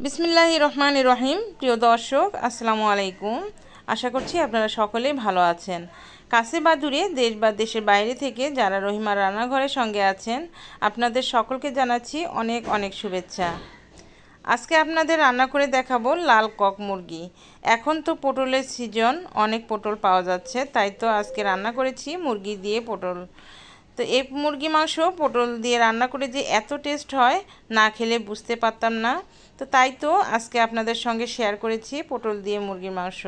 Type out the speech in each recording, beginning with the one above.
বিসমিল্লাহির রহমানির রহিম। প্রিয় দর্শক, আসসালামু আলাইকুম। আশা করছি আপনারা সকলেই ভালো আছেন। কাছে বা দূরে, দেশ বা দেশের বাইরে থেকে যারা রহিমা রান্নাঘরের সঙ্গে আছেন, আপনাদের সকলকে জানাচ্ছি অনেক অনেক শুভেচ্ছা। আজকে আপনাদের রান্না করে দেখাবো লাল কক মুরগি। এখন তো পটলের সিজন, অনেক পটল পাওয়া যাচ্ছে, তাই তো আজকে রান্না করেছি মুরগি দিয়ে পটল। তো এই মুরগি মাংস পটল দিয়ে রান্না করে যে এত টেস্ট হয়, না খেলে বুঝতে পারতাম না। তো তাই তো আজকে আপনাদের সঙ্গে শেয়ার করেছি পটল দিয়ে মুরগির মাংস।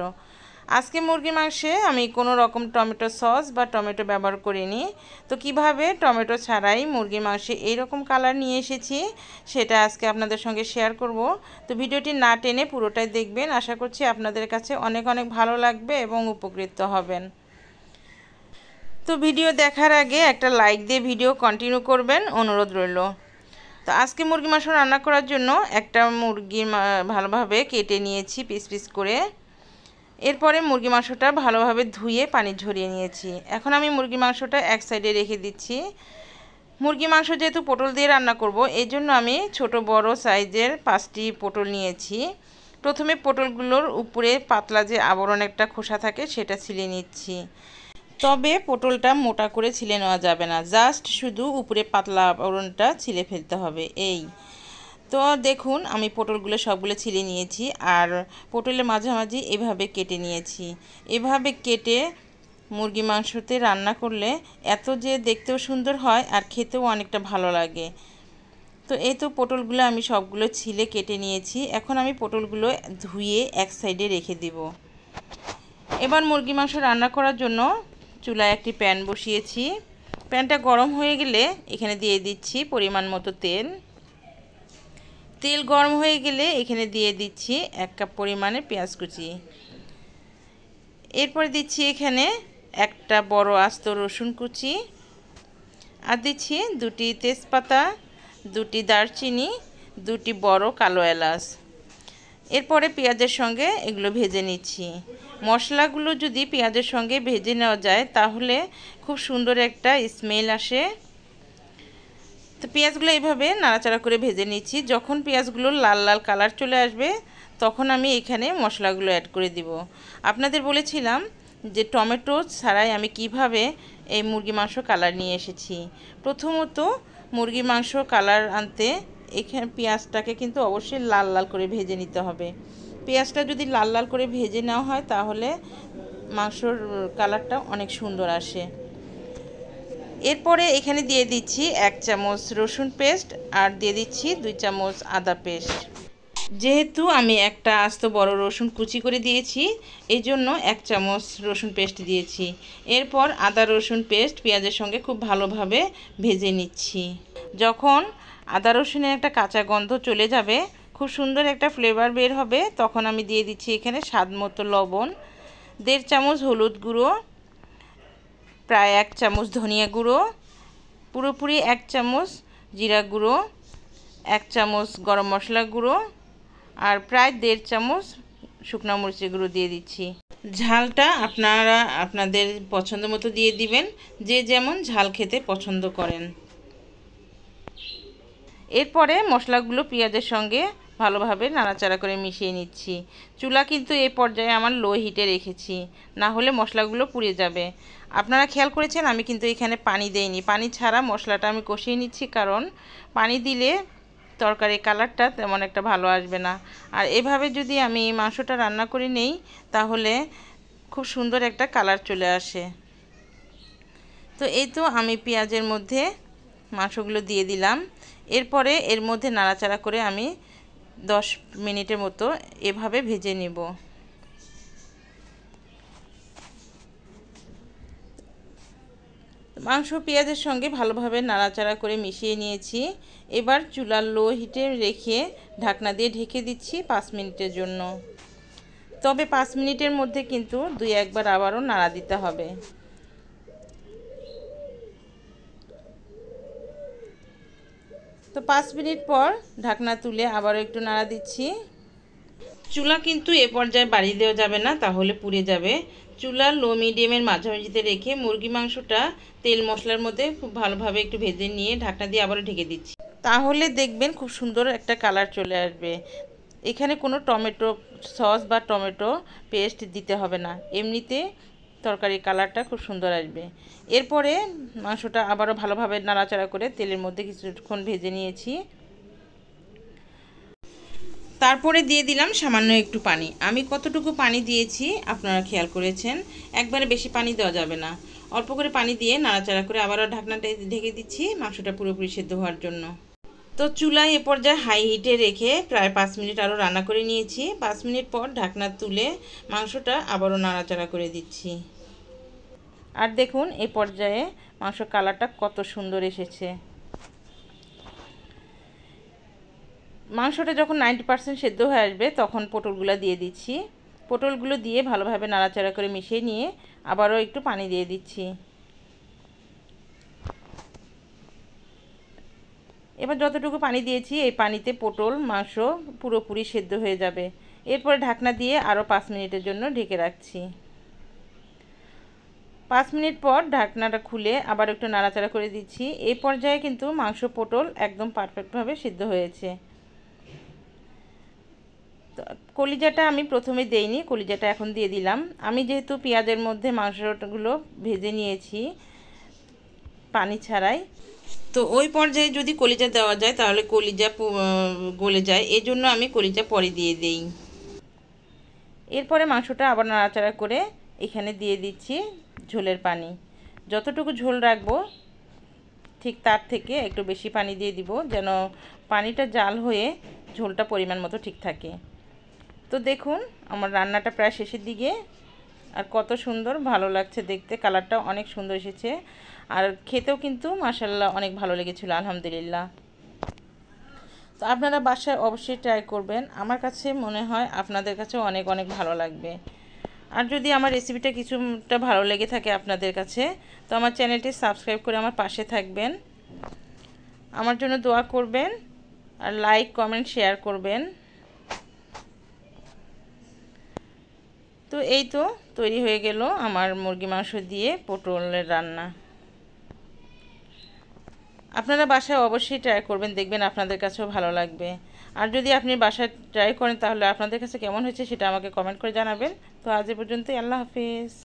আজকে মুরগির মাংসে আমি কোনো রকম টমেটো সস বা টমেটো ব্যবহার করিনি। তো কিভাবে টমেটো ছাড়াই মুরগির মাংসে এইরকম কালার নিয়ে এসেছি, সেটা আজকে আপনাদের সঙ্গে শেয়ার করব। তো ভিডিওটি না টেনে পুরোটাই দেখবেন, আশা করছি আপনাদের কাছে অনেক অনেক ভালো লাগবে এবং উপকৃত হবেন। তো ভিডিও দেখার আগে একটা লাইক দিয়ে ভিডিও কন্টিনিউ করবেন, অনুরোধ রইল। তো আজকে মুরগি মাংস রান্না করার জন্য একটা মুরগি ভালোভাবে কেটে নিয়েছি পিস পিস করে। এরপরে মুরগি মাংসটা ভালোভাবে ধুয়ে পানি ঝরিয়ে নিয়েছি। এখন আমি মুরগি মাংসটা এক সাইডে রেখে দিচ্ছি। মুরগি মাংস যেহেতু পটল দিয়ে রান্না করব, এই জন্য আমি ছোট বড় সাইজের 5টি পটল নিয়েছি। প্রথমে পটলগুলোর উপরে পাতলা যে আবরণ একটা খোসা থাকে, সেটা ছিলে নিচ্ছি। তবে পটলটা মোটা করে ছিলে নেওয়া যাবে না, জাস্ট শুধু উপরে পাতলা আবরণটা ছিলে ফেলতে হবে। এই তো দেখুন, আমি পটলগুলো সবগুলো ছিলে নিয়েছি আর পটলের মাঝামাঝি এভাবে কেটে নিয়েছি। এভাবে কেটে মুরগি মাংসতে রান্না করলে এত যে দেখতেও সুন্দর হয় আর খেতেও অনেকটা ভালো লাগে। তো এই তো পটলগুলো আমি সবগুলো ছিলে কেটে নিয়েছি। এখন আমি পটলগুলো ধুয়ে এক সাইডে রেখে দিব। এবার মুরগি মাংস রান্না করার জন্য চুলায় একটি প্যান বসিয়েছি। প্যানটা গরম হয়ে গেলে এখানে দিয়ে দিচ্ছি পরিমাণ মতো তেল। তেল গরম হয়ে গেলে এখানে দিয়ে দিচ্ছি 1 কাপ পরিমাণে পেঁয়াজ কুচি। এরপরে দিচ্ছি এখানে একটা বড় আস্ত রসুন কুচি, আর দিচ্ছি 2টি তেজপাতা, 2টি দারচিনি, 2টি বড় কালো এলাচ। এরপরে পেঁয়াজের সঙ্গে এগুলো ভেজে নিচ্ছি। মশলাগুলো যদি পেঁয়াজের সঙ্গে ভেজে নেওয়া যায় তাহলে খুব সুন্দর একটা স্মেল আসে। তো পেঁয়াজগুলো এইভাবে নাড়াচাড়া করে ভেজে নিচ্ছি। যখন পেঁয়াজগুলো লাল লাল কালার চলে আসবে, তখন আমি এখানে মশলাগুলো অ্যাড করে দিব। আপনাদের বলেছিলাম যে টমেটো ছাড়াই আমি কিভাবে এই মুরগি মাংস কালার নিয়ে এসেছি। প্রথমত মুরগি মাংস কালার আনতে এখানে পেঁয়াজটাকে কিন্তু অবশ্যই লাল লাল করে ভেজে নিতে হবে। পেঁয়াজটা যদি লাল লাল করে ভেজে নেওয়া হয় তাহলে মাংসর কালারটা অনেক সুন্দর আসে। এরপরে এখানে দিয়ে দিচ্ছি 1 চামচ রসুন পেস্ট আর দিয়ে দিচ্ছি 2 চামচ আদা পেস্ট। যেহেতু আমি একটা আস্ত বড় রসুন কুচি করে দিয়েছি, এই জন্য 1 চামচ রসুন পেস্ট দিয়েছি। এরপর আদা রসুন পেস্ট পেঁয়াজের সঙ্গে খুব ভালোভাবে ভেজে নিচ্ছি। যখন আদা রসুনের একটা কাঁচা গন্ধ চলে যাবে, খুব সুন্দর একটা ফ্লেভার বের হবে, তখন আমি দিয়ে দিচ্ছি এখানে স্বাদ মতো লবণ, 1.5 চামচ হলুদ গুঁড়ো, প্রায় 1 চামচ ধনিয়া গুঁড়ো, পুরোপুরি 1 চামচ জিরা গুঁড়ো, 1 চামচ গরম মশলা গুঁড়ো আর প্রায় 1.5 চামচ শুকনো মরিচের গুঁড়ো দিয়ে দিচ্ছি। ঝালটা আপনারা আপনাদের পছন্দ মতো দিয়ে দিবেন, যে যেমন ঝাল খেতে পছন্দ করেন। এরপরে মশলাগুলো পেঁয়াজের সঙ্গে ভালোভাবে নাড়াচাড়া করে মিশিয়ে নিচ্ছি। চুলা কিন্তু এই পর্যায়ে আমার লো হিটে রেখেছি, না হলে মশলাগুলো পুড়ে যাবে। আপনারা খেয়াল করেছেন আমি কিন্তু এখানে পানি দেইনি, পানি ছাড়া মশলাটা আমি কষিয়ে নিচ্ছি, কারণ পানি দিলে তরকারির কালারটা তেমন একটা ভালো আসবে না। আর এভাবে যদি আমি মাংসটা রান্না করে নেই তাহলে খুব সুন্দর একটা কালার চলে আসে। তো এই তো আমি পেঁয়াজের মধ্যে মাংসগুলো দিয়ে দিলাম। এরপরে এর মধ্যে নাড়াচাড়া করে আমি 10 মিনিটের মতো এভাবে ভেজে নেব। মাংস পেঁয়াজের সঙ্গে ভালোভাবে নাড়াচাড়া করে মিশিয়ে নিয়েছি। এবার চুলার লো হিটে রেখে ঢাকনা দিয়ে ঢেকে দিচ্ছি 5 মিনিটের জন্য। তবে 5 মিনিটের মধ্যে কিন্তু 2-1 বার আবারও নাড়া দিতে হবে। তো 5 মিনিট পর ঢাকনা তুলে আবারও একটু নাড়া দিচ্ছি। চুলা কিন্তু এ পর্যায়ে বাড়িয়ে দেওয়া যাবে না, তাহলে পুড়ে যাবে। চুলা লো মিডিয়ামের মাঝামাঝিতে রেখে মুরগি মাংসটা তেল মশলার মধ্যে খুব ভালোভাবে একটু ভেজে নিয়ে ঢাকনা দিয়ে আবারও ঢেকে দিচ্ছি। তাহলে দেখবেন খুব সুন্দর একটা কালার চলে আসবে। এখানে কোনো টমেটো সস বা টমেটো পেস্ট দিতে হবে না, এমনিতে তরকারির কালারটা খুব সুন্দর আসবে। এরপরে মাংসটা আবারও ভালোভাবে নাড়াচাড়া করে তেলের মধ্যে কিছুক্ষণ ভেজে নিয়েছি। তারপরে দিয়ে দিলাম সামান্য একটু পানি। আমি কতটুকু পানি দিয়েছি আপনারা খেয়াল করেছেন, একবারে বেশি পানি দেওয়া যাবে না। অল্প করে পানি দিয়ে নাড়াচাড়া করে আবারও ঢাকনাটা ঢেকে দিচ্ছি মাংসটা পুরোপুরি সেদ্ধ হওয়ার জন্য। তো চুলায় এ পর্যায়ে হাই হিটে রেখে প্রায় 5 মিনিট আরও রান্না করে নিয়েছি। 5 মিনিট পর ঢাকনা তুলে মাংসটা আবারও নাড়াচাড়া করে দিচ্ছি। আর দেখুন এই পর্যায়ে মাংসর কালারটা কত সুন্দর এসেছে। মাংসটা যখন 90% সেদ্ধ হয়ে আসবে তখন পটলগুলো দিয়ে দিচ্ছি। পটলগুলো দিয়ে ভালোভাবে নাড়াচাড়া করে মিশিয়ে নিয়ে আবারও একটু পানি দিয়ে দিচ্ছি। এবার যতটুকু পানি দিয়েছি এই পানিতে পটল মাংস পুরোপুরি সেদ্ধ হয়ে যাবে। এরপরে ঢাকনা দিয়ে আরও 5 মিনিটের জন্য ঢেকে রাখছি। 5 মিনিট পর ঢাকনাটা খুলে আবার একটু নাড়াচাড়া করে দিচ্ছি। এই পর্যায়ে কিন্তু মাংস পটল একদম পারফেক্টভাবে সিদ্ধ হয়েছে। তো কলিজাটা আমি প্রথমে দেইনি, কলিজাটা এখন দিয়ে দিলাম। আমি যেহেতু পেঁয়াজের মধ্যে মাংসগুলো ভেজে নিয়েছি পানি ছাড়াই, তো ওই পর্যায়ে যদি কলিজা দেওয়া যায় তাহলে কলিজা গলে যায়, এই জন্য আমি কলিজা পরে দিয়ে দেই। এরপরে মাংসটা আবার নাড়াচাড়া করে এখানে দিয়ে দিচ্ছি ঝোলের পানি। যতটুকু ঝোল রাখবো ঠিক তার থেকে একটু বেশি পানি দিয়ে দিব, যেন পানিটা জাল হয়ে ঝোলটা পরিমাণ মতো ঠিক থাকে। তো দেখুন আমার রান্নাটা প্রায় শেষের দিকে, আর কত সুন্দর ভালো লাগছে দেখতে, কালারটা অনেক সুন্দর এসেছে, আর খেতেও কিন্তু মাশাআল্লাহ অনেক ভালো লেগেছিল আলহামদুলিল্লাহ। তো আপনারা বাসায় অবশ্যই ট্রাই করবেন, আমার কাছে মনে হয় আপনাদের কাছেও অনেক অনেক ভালো লাগবে। আর যদি আমার রেসিপিটা কিছুটা ভালো লেগে থাকে আপনাদের কাছে, তো আমার চ্যানেলটি সাবস্ক্রাইব করে আমার পাশে থাকবেন, আমার জন্য দোয়া করবেন, আর লাইক কমেন্ট শেয়ার করবেন। তো এই তো তৈরি হয়ে গেল আমার মুরগি মাংস দিয়ে পটলের রান্না। আপনারা বাসায় অবশ্যই ট্রাই করবেন, দেখবেন আপনাদের কাছেও ভালো লাগবে। আর যদি আপনি বাসায় ট্রাই করেন তাহলে আপনাদের কাছে কেমন হয়েছে সেটা আমাকে কমেন্ট করে জানাবেন। তো আজ এ পর্যন্তই, আল্লাহ হাফিজ।